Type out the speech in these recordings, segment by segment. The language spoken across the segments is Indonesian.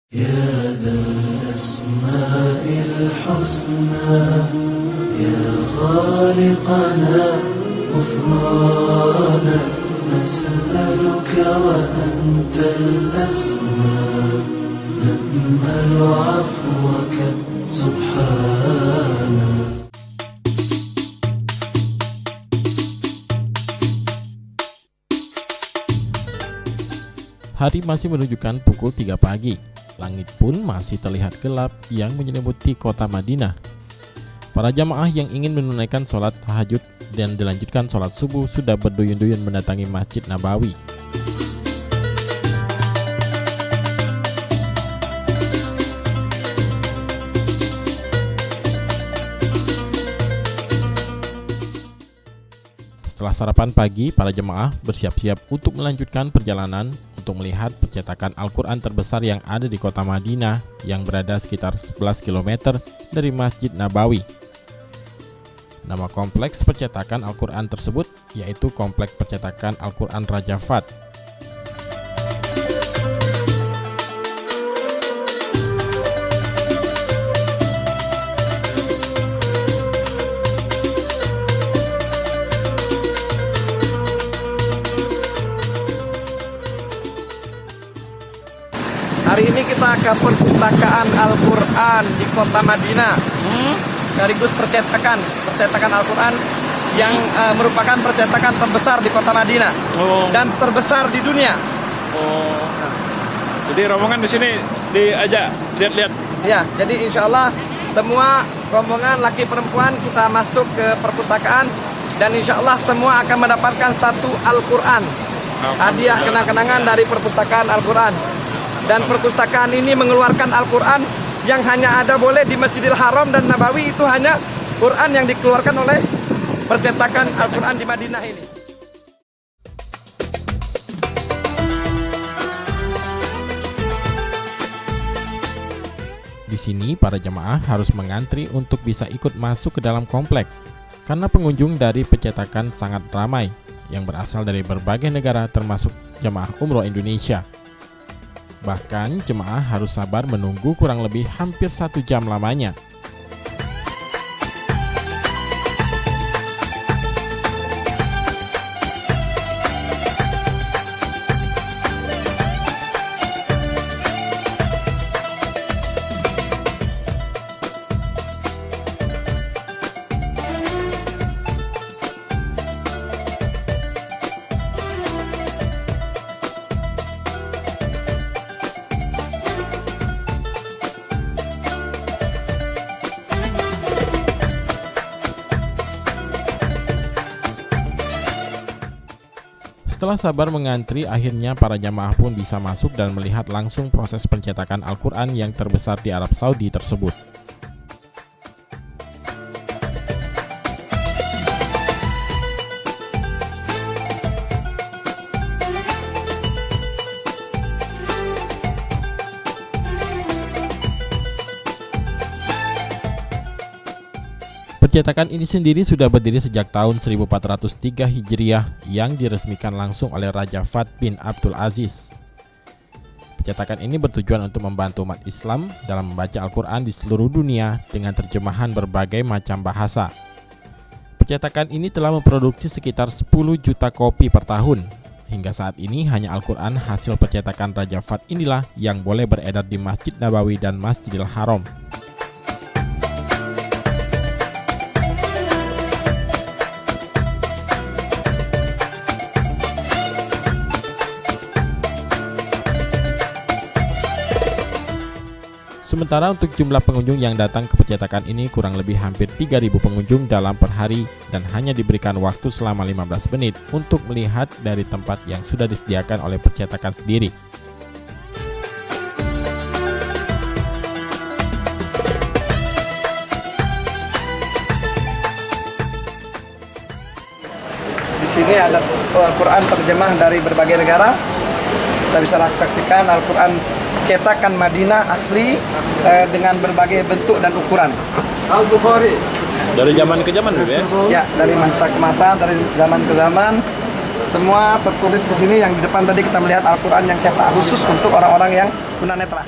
يا ذا الأسماء الحسنى يا خالقنا غفرانا نسألك وأنت الأسمى نأمل عفوك سبحانا. Hari masih menunjukkan pukul 3 pagi. Langit pun masih terlihat gelap yang menyelimuti kota Madinah. Para jamaah yang ingin menunaikan sholat tahajud dan dilanjutkan sholat subuh sudah berduyun-duyun mendatangi Masjid Nabawi. Setelah sarapan pagi, para jemaah bersiap-siap untuk melanjutkan perjalanan untuk melihat percetakan Al-Quran terbesar yang ada di kota Madinah yang berada sekitar 11 km dari Masjid Nabawi. Nama kompleks percetakan Al-Quran tersebut yaitu Kompleks Percetakan Al-Quran Raja Fat. Hari ini kita ke perpustakaan Al-Quran di kota Madinah, sekaligus percetakan Al-Quran yang merupakan percetakan terbesar di kota Madinah dan terbesar di dunia. Jadi rombongan di sini diajak lihat-lihat. Ya, jadi insya Allah semua rombongan laki perempuan kita masuk ke perpustakaan dan insya Allah semua akan mendapatkan satu Al-Quran, hadiah kenang-kenangan dari perpustakaan Al-Quran. Dan perpustakaan ini mengeluarkan Al-Quran yang hanya ada boleh di Masjidil Haram dan Nabawi, itu hanya Quran yang dikeluarkan oleh percetakan Al-Quran di Madinah ini. Di sini para jemaah harus mengantri untuk bisa ikut masuk ke dalam komplek karena pengunjung dari percetakan sangat ramai yang berasal dari berbagai negara termasuk jemaah umroh Indonesia. Bahkan jemaah harus sabar menunggu kurang lebih hampir 1 jam lamanya. Setelah sabar mengantri, akhirnya para jamaah pun bisa masuk dan melihat langsung proses pencetakan Al-Quran yang terbesar di Arab Saudi tersebut. Percetakan ini sendiri sudah berdiri sejak tahun 1403 Hijriah yang diresmikan langsung oleh Raja Fat bin Abdul Aziz. Percetakan ini bertujuan untuk membantu umat Islam dalam membaca Al-Quran di seluruh dunia dengan terjemahan berbagai macam bahasa. Percetakan ini telah memproduksi sekitar 10 juta kopi per tahun. Hingga saat ini hanya Al-Quran hasil percetakan Raja Fat inilah yang boleh beredar di Masjid Nabawi dan Masjidil Haram. Sementara untuk jumlah pengunjung yang datang ke percetakan ini kurang lebih hampir 3.000 pengunjung dalam per hari dan hanya diberikan waktu selama 15 menit untuk melihat dari tempat yang sudah disediakan oleh percetakan sendiri. Di sini ada Al-Quran terjemah dari berbagai negara. Kita bisa saksikan Al-Quran cetakan Madinah asli dengan berbagai bentuk dan ukuran. Al-Bukhari. Dari zaman ke zaman ya? Ya, dari masa ke masa, dari zaman ke zaman. Semua tertulis di sini. Yang di depan tadi kita melihat Al-Quran yang cetak khusus untuk orang-orang yang tunanetra.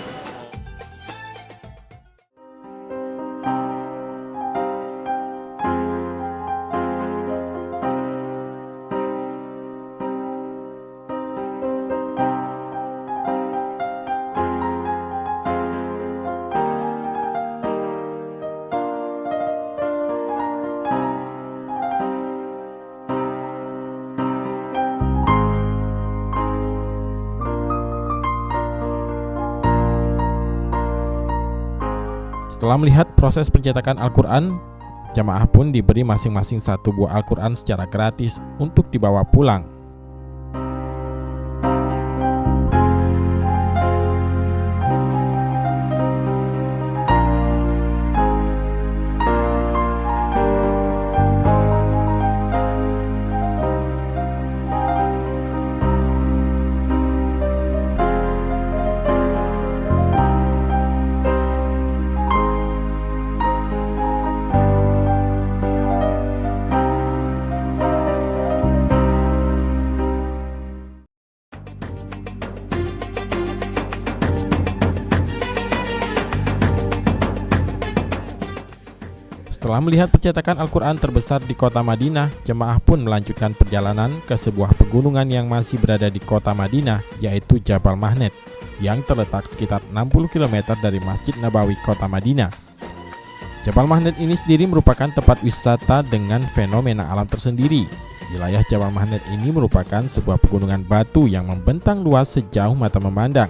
Setelah melihat proses pencetakan Al-Quran, jamaah pun diberi masing-masing satu buah Al-Quran secara gratis untuk dibawa pulang. Setelah melihat percetakan Al-Quran terbesar di kota Madinah, jemaah pun melanjutkan perjalanan ke sebuah pegunungan yang masih berada di kota Madinah, yaitu Jabal Mahnet, yang terletak sekitar 60 km dari Masjid Nabawi kota Madinah. Jabal Mahnet ini sendiri merupakan tempat wisata dengan fenomena alam tersendiri. Wilayah Jabal Mahnet ini merupakan sebuah pegunungan batu yang membentang luas sejauh mata memandang.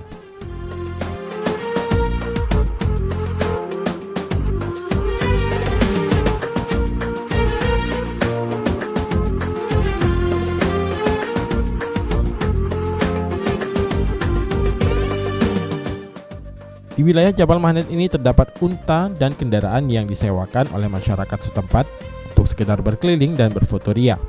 Di wilayah Jabal Mahnet ini terdapat unta dan kendaraan yang disewakan oleh masyarakat setempat untuk sekedar berkeliling dan berfotoria.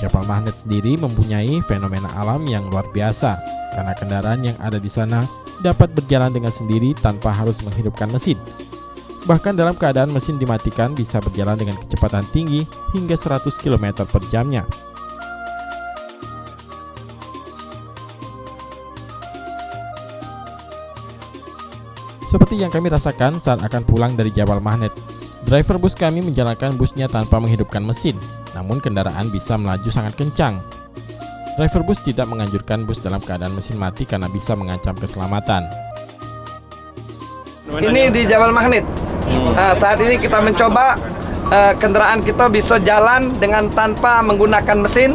Jabal Mahnet sendiri mempunyai fenomena alam yang luar biasa karena kendaraan yang ada di sana dapat berjalan dengan sendiri tanpa harus menghidupkan mesin. Bahkan dalam keadaan mesin dimatikan bisa berjalan dengan kecepatan tinggi hingga 100 km per jamnya. Seperti yang kami rasakan saat akan pulang dari Jabal Mahnet. Driver bus kami menjalankan busnya tanpa menghidupkan mesin, namun kendaraan bisa melaju sangat kencang. Driver bus tidak menganjurkan bus dalam keadaan mesin mati karena bisa mengancam keselamatan. Ini di Jabal Mahnet. Saat ini kita mencoba kendaraan kita bisa jalan dengan tanpa menggunakan mesin,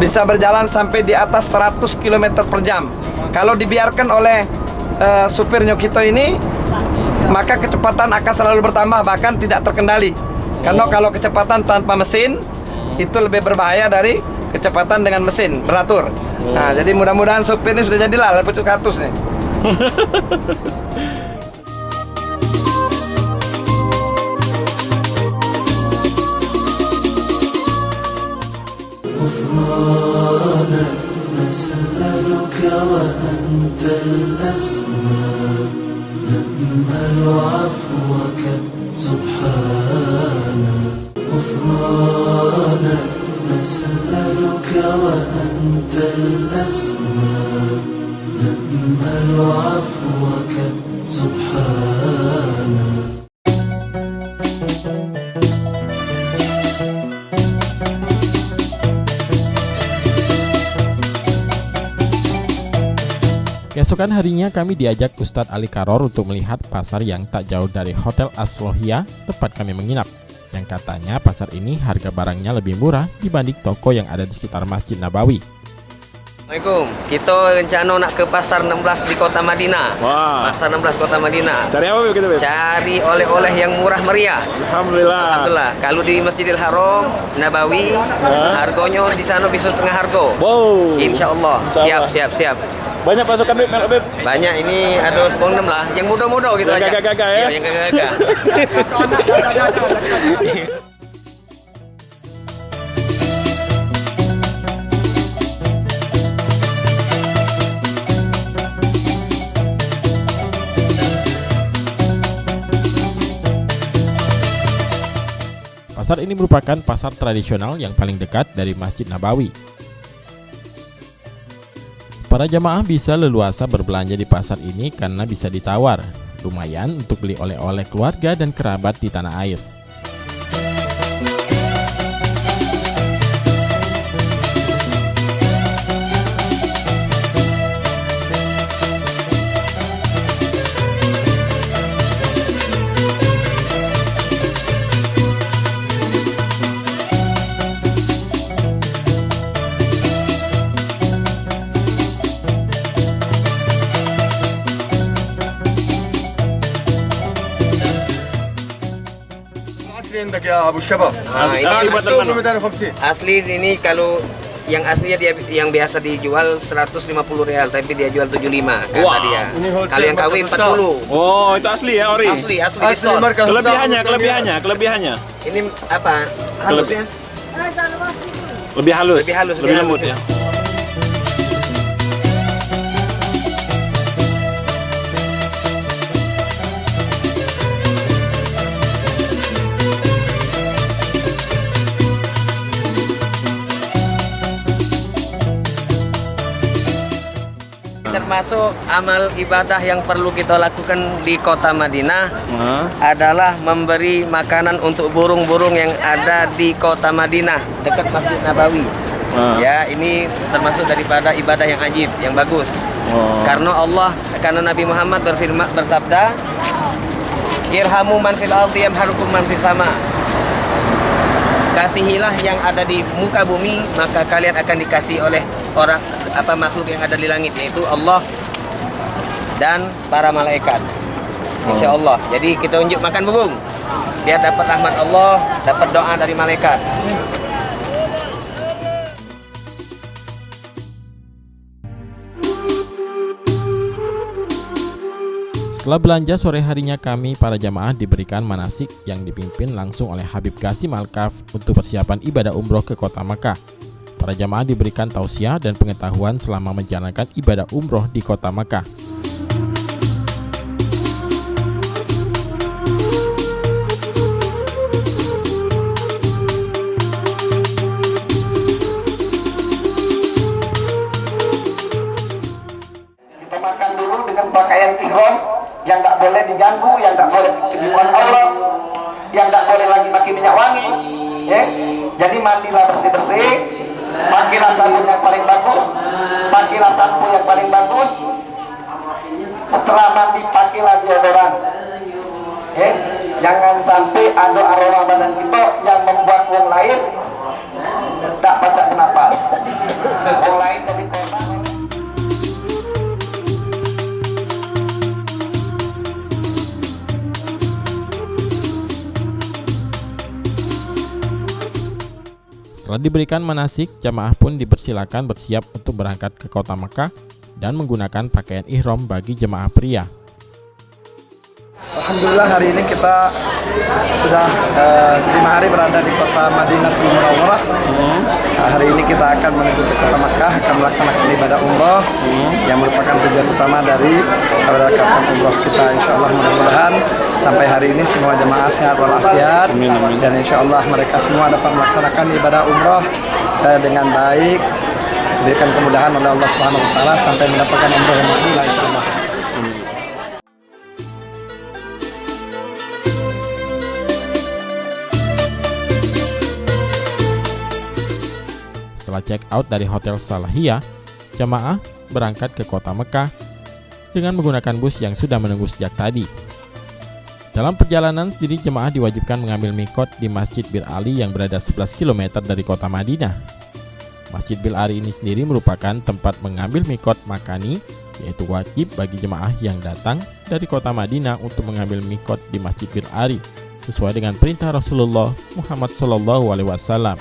bisa berjalan sampai di atas 100 km per jam. Kalau dibiarkan oleh supirnya kita ini, maka kecepatan akan selalu bertambah, bahkan tidak terkendali. Karena kalau kecepatan tanpa mesin itu lebih berbahaya dari kecepatan dengan mesin beratur. Nah, jadi mudah-mudahan supir ini sudah jadilah pucuk katus nih. نأمل عفوك سبحانا غفرانا نسألك وأنت الأسمى نأمل عفوك سبحانا. Keesokan harinya kami diajak Ustadz Ali Karor untuk melihat pasar yang tak jauh dari Hotel Aslohia tempat kami menginap. Yang katanya pasar ini harga barangnya lebih murah dibanding toko yang ada di sekitar Masjid Nabawi. Assalamualaikum. Kita rencana nak ke pasar 16 di kota Madinah. Wah. Pasar 16 kota Madinah. Cari apa kita, Beb? Cari oleh-oleh yang murah meriah. Alhamdulillah. Alhamdulillah. Kalau di Masjidil Haram Nabawi, harganya di sana bisa setengah harga. Wow. Insya Allah. Siap. Banyak pasukan, Beb, melok, Beb. Banyak ini ada 10 lah. Yang muda-muda gitu Yang aja. gagah-gagah, ya? Iya, yang gagah-gagah. Pasar ini merupakan pasar tradisional yang paling dekat dari Masjid Nabawi. Para jamaah bisa leluasa berbelanja di pasar ini karena bisa ditawar. Lumayan untuk beli oleh-oleh keluarga dan kerabat di tanah air. عندك يا ابو الشباب Asli buatan mana? Asli ini kalau yang aslinya dia yang biasa dijual 150 real tapi dia jual 75 kata Wah, dia. ini wholesale Kalau yang KW 40. Oh, itu asli ya, ori. Asli disort. Kelebihannya. Ini apa? Halusnya? Lebih halus. Lebih lembut halus. ya. Termasuk amal ibadah yang perlu kita lakukan di kota Madinah Nah, adalah memberi makanan untuk burung-burung yang ada di kota Madinah dekat Masjid Nabawi. Ya, ini termasuk daripada ibadah yang ajib, yang bagus. Karena Nabi Muhammad bersabda, "Irhamu man fil ardi yamharukum man fis sama." Kasihilah yang ada di muka bumi, maka kalian akan dikasihi oleh makhluk yang ada di langit, yaitu Allah dan para malaikat. Insya Allah. Jadi kita unjuk makan burung biar dapat rahmat Allah, dapat doa dari malaikat. Setelah belanja sore harinya kami para jamaah diberikan manasik yang dipimpin langsung oleh Habib Qasim Al-Kaf untuk persiapan ibadah umroh ke kota Makkah. Para jamaah diberikan tausiah dan pengetahuan selama menjalankan ibadah umroh di kota Makkah. Kita makan dulu dengan pakaian ihram yang tidak boleh diganggu, yang tidak boleh kejujuran aurat, yang tidak boleh lagi pakai minyak wangi. Ya. Jadi mandilah bersih-bersih, pakailah sabun yang paling bagus, pakailah sampo yang paling bagus. Setelah mandi pakailah deodoran. Ya. Jangan sampai ada aroma badan kita yang membuat orang lain tak pacak napas. Orang lain dari kota. Setelah diberikan manasik, jamaah pun dipersilakan bersiap untuk berangkat ke kota Makkah dan menggunakan pakaian ihram bagi jemaah pria. Alhamdulillah hari ini kita sudah 5 hari berada di kota Madinatul Munawwarah. Hari ini kita akan menuju ke kota Makkah, akan melaksanakan ibadah umroh yang merupakan tujuan utama dari keberangkatan umroh kita. Insya Allah mudah-mudahan sampai hari ini semua jemaah sehat walafiat dan insya Allah mereka semua dapat melaksanakan ibadah umroh dengan baik, diberikan kemudahan oleh Allah Subhanahu Wa Taala sampai mendapatkan umroh yang makbul insya Allah. Setelah check out dari Hotel Salahiyah, jamaah berangkat ke kota Mekah dengan menggunakan bus yang sudah menunggu sejak tadi. Dalam perjalanan sendiri, jemaah diwajibkan mengambil mikot di Masjid Bir Ali yang berada 11 km dari kota Madinah. Masjid Bir Ali ini sendiri merupakan tempat mengambil mikot makani, yaitu wajib bagi jemaah yang datang dari kota Madinah untuk mengambil mikot di Masjid Bir Ali sesuai dengan perintah Rasulullah Muhammad SAW.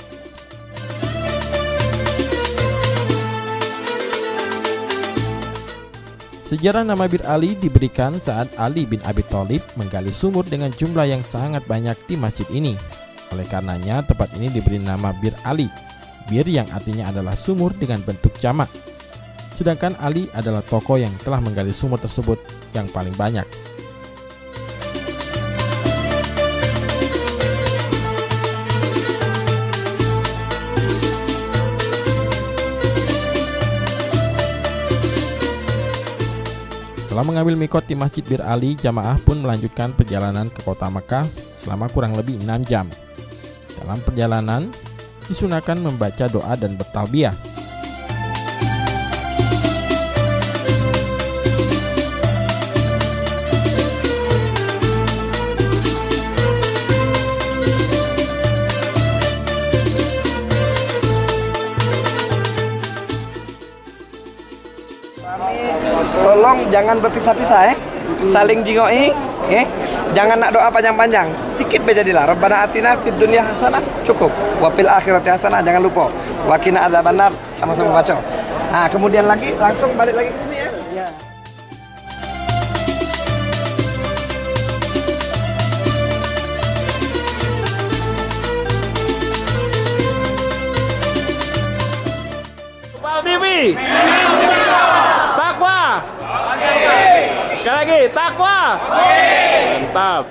Sejarah nama Bir Ali diberikan saat Ali bin Abi Thalib menggali sumur dengan jumlah yang sangat banyak di masjid ini. Oleh karenanya tempat ini diberi nama Bir Ali, bir yang artinya adalah sumur dengan bentuk jamak. Sedangkan Ali adalah tokoh yang telah menggali sumur tersebut yang paling banyak. Setelah Setelah mengambil mikot di Masjid Bir Ali, jamaah pun melanjutkan perjalanan ke kota Mekah selama kurang lebih 6 jam. Dalam perjalanan, disunahkan membaca doa dan bertalbiyah. Tolong jangan berpisah-pisah saling jingoi, jangan nak doa panjang-panjang, sedikit saja jadilah. Rabbana atina fid dunya hasanah, cukup. Wa fil akhirati hasanah, jangan lupa. Wa qina adzabannar, sama-sama baca. Nah, kemudian lagi langsung balik lagi ke sini ya. TV. Takwa. Sekali lagi, takwa. Mantap.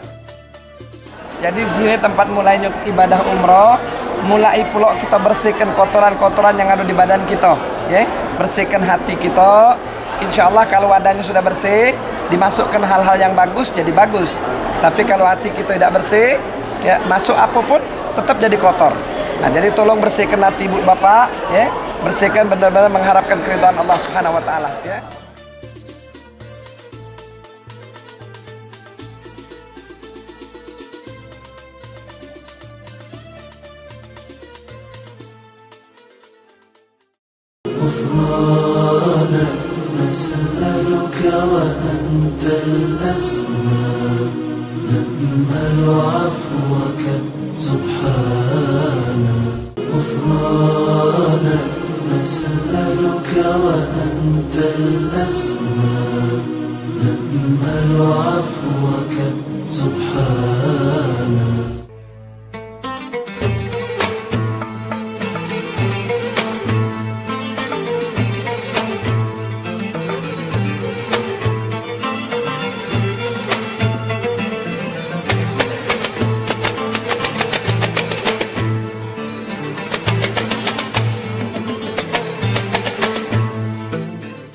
Jadi di sini tempat mulainya ibadah umroh, mulai pula kita bersihkan kotoran-kotoran yang ada di badan kita, ya. Bersihkan hati kita. Insya Allah kalau badannya sudah bersih, dimasukkan hal-hal yang bagus jadi bagus. Tapi kalau hati kita tidak bersih, ya masuk apapun tetap jadi kotor. Nah, jadi tolong bersihkan hati ibu bapak, ya. Bersihkan benar-benar mengharapkan keridhaan Allah Subhanahu wa taala, ya. غفرانا نسألك وأنت الأسمى نأمل عفوك سبحانا غفرانا نسألك وأنت الأسمى نأمل عفوك سبحانا.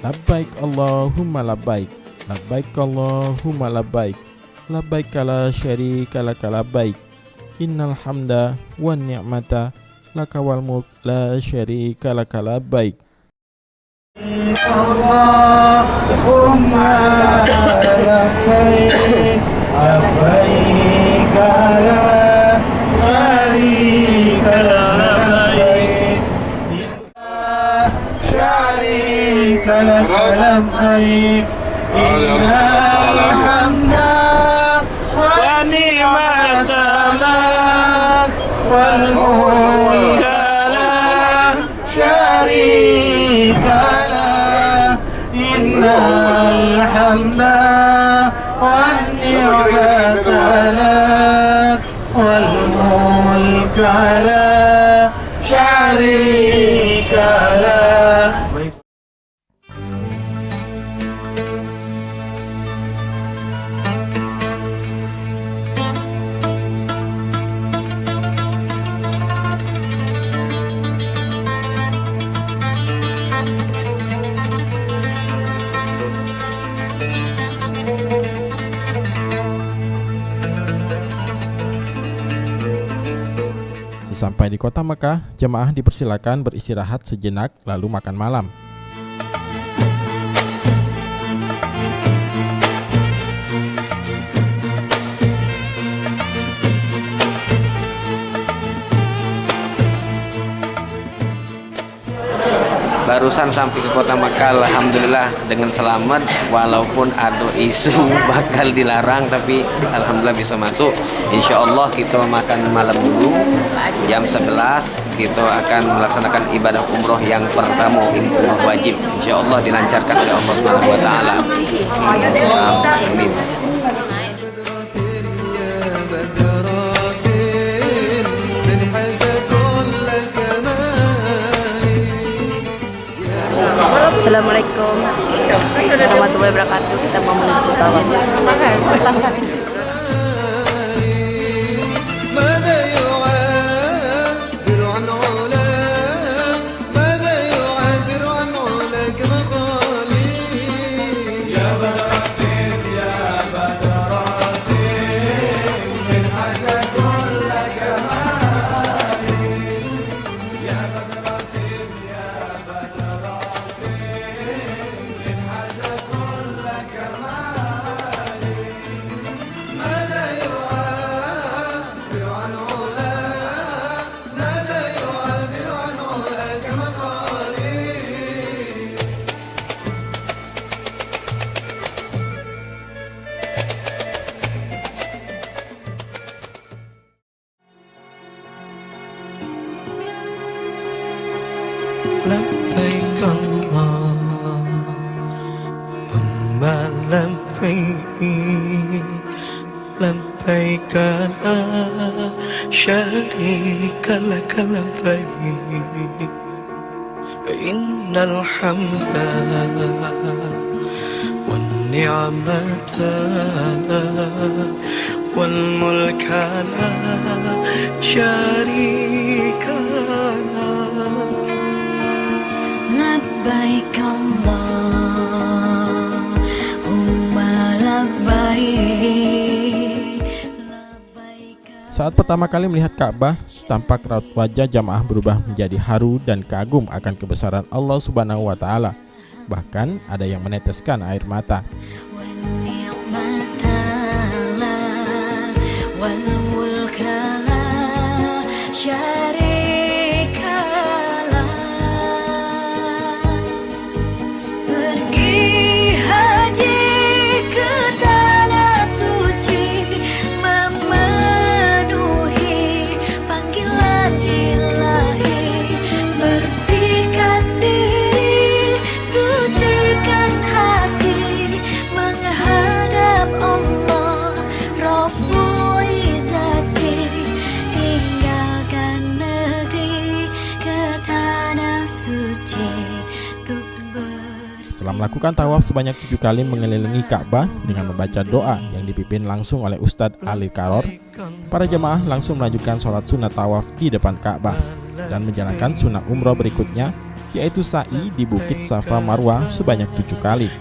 Labbaik Allahumma labbaik, labbaik Allahumma labbaik, labbaik la syarika laka labbaik, innal hamda wan ni'mata laka wal mulk la syarika laka labbaik. Allahumma labbaik, labbaik la syarika labbaik, syarika labbaik, innal hamda wan ni'mata lak wal mulka la syarika lah, innal hamda wan ni'mata lak wal mulka la syarika lah. Sesampai di kota Mekah, jemaah dipersilakan beristirahat sejenak lalu makan malam. Barusan sampai ke kota Mekah, alhamdulillah dengan selamat, walaupun ada isu bakal dilarang, tapi alhamdulillah bisa masuk. Insya Allah kita makan malam dulu, jam 11 kita akan melaksanakan ibadah umroh yang pertama, umroh wajib. Insya Allah dilancarkan oleh Allah Subhanahu wa taala. Amin. Assalamualaikum warahmatullahi wabarakatuh. Kita mau menuju tawaf. ماذا يعبر عن علاك مقالي يا بدر لبيك لا شريك لك لبيك إن الحمد والنعمة والملك لا شريك لك لبيك اللهم لبيك. Saat pertama kali melihat Ka'bah, tampak raut wajah jamaah berubah menjadi haru dan kagum akan kebesaran Allah Subhanahu wa taala. Bahkan ada yang meneteskan air mata. Setelah melakukan tawaf sebanyak 7 kali mengelilingi Ka'bah dengan membaca doa yang dipimpin langsung oleh Ustadz Ali Karor, para jemaah langsung melanjutkan sholat sunat tawaf di depan Ka'bah dan menjalankan sunat umroh berikutnya, yaitu sa'i di Bukit Safa Marwah sebanyak 7 kali.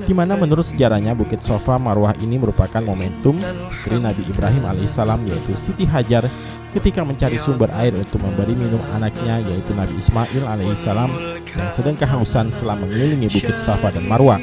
Di mana menurut sejarahnya Bukit Safa Marwah ini merupakan momentum istri Nabi Ibrahim alaihissalam, yaitu Siti Hajar, ketika mencari sumber air untuk memberi minum anaknya, yaitu Nabi Ismail alaihissalam, yang sedang kehausan setelah mengelilingi Bukit Safa dan Marwah.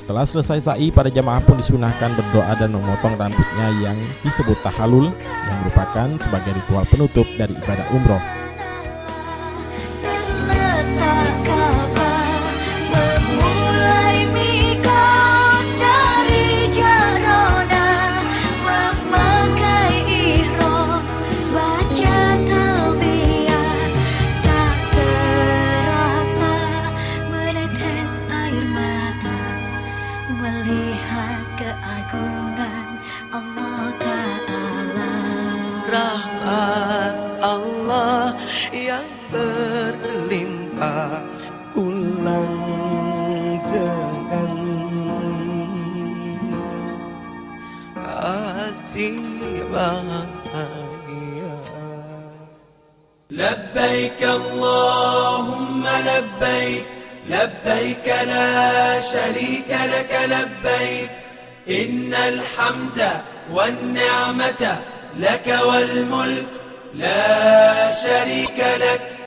Setelah selesai sa'i, para jamaah pun disunahkan berdoa dan memotong rambutnya yang disebut tahallul, yang merupakan sebagai ritual penutup dari ibadah umroh. Melihat keagungan Allah Ta'ala, rahmat Allah yang berlimpah ulang dengan hati bahagia. Labbaik Allahumma labbaik, labbaik la sharika laka labbaik, innal hamda wan ni'mata laka wal mulk la sharika lak.